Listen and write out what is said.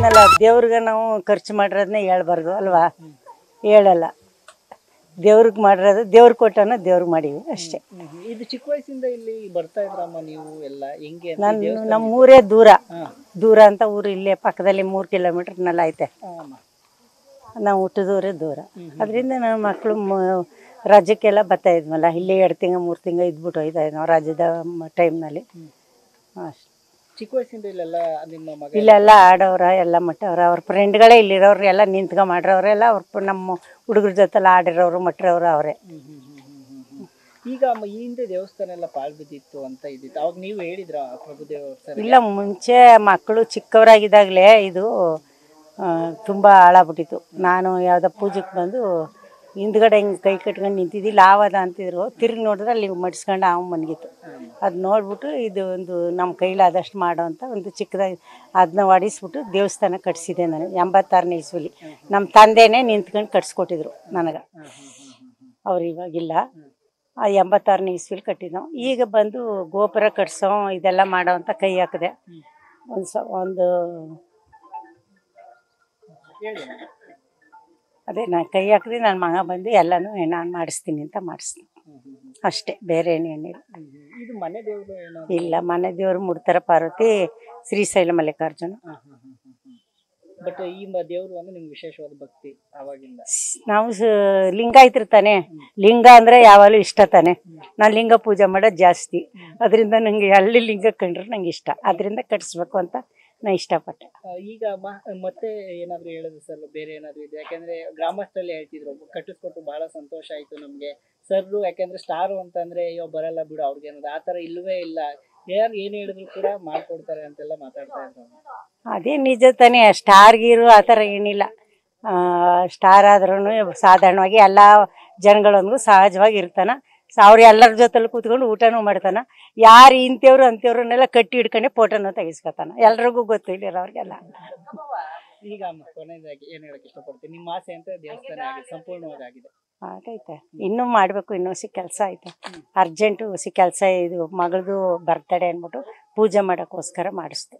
ಹೇಳಿದ್ನಲ್ಲ, ದೇವ್ರಿಗೆ ನಾವು ಖರ್ಚು ಮಾಡಿರೋದನ್ನ ಹೇಳ್ಬಾರ್ದು ಅಲ್ವಾ, ಹೇಳಲ್ಲ. ದೇವ್ರಿಗೆ ಮಾಡಿರೋದು ದೇವ್ರು ಕೊಟ್ಟನ ದೇವ್ರಿಗೆ ಮಾಡೀವಿ ಅಷ್ಟೇ. ಇದು ಚಿಕ್ಕ ವಯಸ್ಸಿಂದ ಇಲ್ಲಿ ಬರ್ತಾ ಇದ್ರಮ್ಮ ನೀವು ಎಲ್ಲ ಹೆಂಗೆ? ನಮ್ಮ ಊರೇ ದೂರ ಅಂತ ಊರು ಇಲ್ಲೇ ಪಕ್ಕದಲ್ಲಿ 3 ಕಿಲೋಮೀಟರ್ನೆಲ್ಲ ಐತೆ. ನಾವು ಹುಟ್ಟಿದೂರೇ ದೂರ. ಅದರಿಂದ ನನ್ನ ಮಕ್ಕಳು ರಾಜ್ಯಕ್ಕೆಲ್ಲ ಬರ್ತಾ ಇದ್ವಲ್ಲ, ಇಲ್ಲಿ 2 ತಿಂಗಳು 3 ತಿಂಗಳು ಇದ್ಬಿಟ್ಟು ಹೋಯ್ತಾ ಇದ್ವಿ ನಾವು ರಾಜ್ಯದ ಟೈಮ್ನಲ್ಲಿ. ಅಷ್ಟೇ. ಚಿಕ್ಕ ವಯಸ್ಸಿಂದ ಇಲ್ಲೆಲ್ಲ ಆಡೋರ ಎಲ್ಲ ಮಟ್ಟವ್ರ, ಅವ್ರ ಫ್ರೆಂಡ್ಗಳೇ ಇಲ್ಲಿರೋರು ಎಲ್ಲ ನಿಂತ್ಕೊಂಡು ಮಾಡಿರೋರೆಲ್ಲ ಅವ್ರ ನಮ್ಮ ಹುಡುಗರ ಜೊತೆಲ್ಲ ಆಡಿರೋರು ಮಟ್ಟಿರೋರು ಅವರೇ. ಈಗ ಈ ಹಿಂದೆ ದೇವಸ್ಥಾನ ಎಲ್ಲ ಪಾಳು ಬಿದ್ದಿತ್ತು ಅಂತ ಇದ್ದಿತ್ತು, ಅವಾಗ ನೀವು ಹೇಳಿದ್ರ ಪ್ರಭುದೇವ? ಇಲ್ಲ, ಮುಂಚೆ ಮಕ್ಕಳು ಚಿಕ್ಕವರಾಗಿದ್ದಾಗಲೇ ಇದು ತುಂಬ ಹಾಳಾಗ್ಬಿಟ್ಟಿತ್ತು. ನಾನು ಯಾವುದೋ ಪೂಜೆಗೆ ಬಂದು ಹಿಂದ್ಗಡೆ ಹಿಂಗೆ ಕೈ ಕಟ್ಕೊಂಡು ನಿಂತಿದ್ದು ಲಾವದ ಅಂತಿದ್ರು. ತಿರುಗಿ ನೋಡಿದ್ರೆ ಅಲ್ಲಿ ಮಡ್ಸ್ಕೊಂಡು ಮನ್ಗಿತ್ತು. ಅದು ನೋಡ್ಬಿಟ್ಟು ಇದು ಒಂದು ನಮ್ಮ ಕೈಲಾದಷ್ಟು ಮಾಡೋ ಅಂತ ಒಂದು ಚಿಕ್ಕದಾಗಿ ಅದನ್ನ ಹೊಡಿಸ್ಬಿಟ್ಟು ದೇವಸ್ಥಾನ ಕಟ್ಸಿದೆ ನಾನು 86ನೇ ಇಸ್ವಿಲಿ. ನಮ್ಮ ತಂದೆನೇ ನಿಂತ್ಕೊಂಡು ಕಟ್ಸ್ಕೊಟ್ಟಿದ್ರು ನನಗೆ. ಅವ್ರು ಇವಾಗಿಲ್ಲ. ಆ 86ನೇ ಇಸ್ವಿಲಿ ಕಟ್ಟಿದ್ದು. ಈಗ ಬಂದು ಗೋಪುರ ಕಟ್ಸೋ ಇದೆಲ್ಲ ಮಾಡೋ ಅಂತ ಕೈ ಹಾಕಿದೆ. ಒಂದು ಅದೇ ನಾನು ಕೈ ಹಾಕಿದ್ರೆ ನನ್ನ ಮಗ ಬಂದು ಎಲ್ಲನೂ ನಾನು ಮಾಡಿಸ್ತೀನಿ ಅಂತ ಮಾಡಿಸ್ತೀನಿ ಅಷ್ಟೇ, ಬೇರೆ ಏನೇನಿಲ್ಲ. ಇಲ್ಲ, ಮನೆ ದೇವರು ಮುಡ್ತಾರ ಪಾರ್ವತಿ, ಶ್ರೀಶೈಲ ಮಲ್ಲಿಕಾರ್ಜುನ. ಬಟ್ ಈ ದೇವರು ಅಂದ್ರೆ ನಿಮ್ಗೆ ವಿಶೇಷವಾದ ಭಕ್ತಿ ಅವಾಗಿಂದ? ನಾವು ಲಿಂಗಾಯತರು ತಾನೆ, ಲಿಂಗ ಅಂದರೆ ಯಾವಾಗಲೂ ಇಷ್ಟ ತಾನೆ. ನಾನು ಲಿಂಗ ಪೂಜೆ ಮಾಡೋದು ಜಾಸ್ತಿ. ಅದರಿಂದ ನನಗೆ ಅಲ್ಲಿ ಲಿಂಗ ಕಂಡ್ರೆ ನಂಗೆ ಇಷ್ಟ. ಅದರಿಂದ ಕಟ್ಸ್ಬೇಕು ಅಂತ ನಾನು ಇಷ್ಟಪಟ್ಟೆ. ಈಗ ಮತ್ತೆ ಏನಾದರೂ ಹೇಳಿದ್ರು ಸರ್, ಬೇರೆ ಏನಾದರೂ ಇದೆ? ಯಾಕೆಂದರೆ ಗ್ರಾಮಸ್ಥರಲ್ಲಿ ಹೇಳ್ತಿದ್ರು ಕಟ್ಟಿಸ್ಕೊಟ್ಟು ಭಾಳ ಸಂತೋಷ ಆಯಿತು ನಮಗೆ ಸರ್ರು, ಯಾಕೆಂದರೆ ಸ್ಟಾರು ಅಂತಂದರೆ ಅಯ್ಯೋ ಬರಲ್ಲ ಬಿಡು ಅವ್ರಿಗೆ ಅನ್ನೋದು. ಆ ಥರ ಇಲ್ಲವೇ ಇಲ್ಲ, ಯಾರು ಏನು ಹೇಳಿದ್ರು ಕೂಡ ಮಾಡಿಕೊಡ್ತಾರೆ ಅಂತೆಲ್ಲ ಮಾತಾಡ್ತಾ ಇದ್ರು. ಅದೇ ನಿಜ ತಾನೇ. ಸ್ಟಾರ್ ಗೀರು ಆ ಥರ ಏನಿಲ್ಲ. ಸ್ಟಾರ್ ಆದ್ರೂ ಸಾಧಾರಣವಾಗಿ ಎಲ್ಲ ಜನಗಳೊಂದಿಗೂ ಸಹಜವಾಗಿ ಇರ್ತಾನೆ. ಅವ್ರು ಎಲ್ಲರ ಜೊತೆಲಿ ಕೂತ್ಕೊಂಡು ಊಟನೂ ಮಾಡ್ತಾನೆ. ಯಾರು ಇಂಥವ್ರು ಅಂಥವ್ರನ್ನೆಲ್ಲ ಕಟ್ಟಿ ಹಿಡ್ಕೊಂಡೆ ಫೋಟೋನು ತೆಗಿಸ್ಕೊತಾನೆ. ಎಲ್ರಿಗೂ ಗೊತ್ತು ಇಲ್ಲಿರೋರಿಗೆಲ್ಲ. ಈಗ ಕೊನೆಯದಾಗಿ ಏನು ಹೇಳಕ್ಕೆ ಇಷ್ಟಪಡ್ತೀನಿ? ನಿಮ್ಮ ಆಸೆ ಅಂತ ದೇವಸ್ಥಾನ ಸಂಪೂರ್ಣವಾಗಿ ಆಗಿದೆ? ಆಗೈತೆ, ಇನ್ನೂ ಮಾಡಬೇಕು. ಇನ್ನೂ ಕೆಲಸ ಐತೆ, ಅರ್ಜೆಂಟು ಕೆಲಸ. ಇದು ಮಗಳದು ಬರ್ತಡೇ ಅಂದ್ಬಿಟ್ಟು ಪೂಜೆ ಮಾಡೋಕ್ಕೋಸ್ಕರ ಮಾಡಿಸ್ದೆ.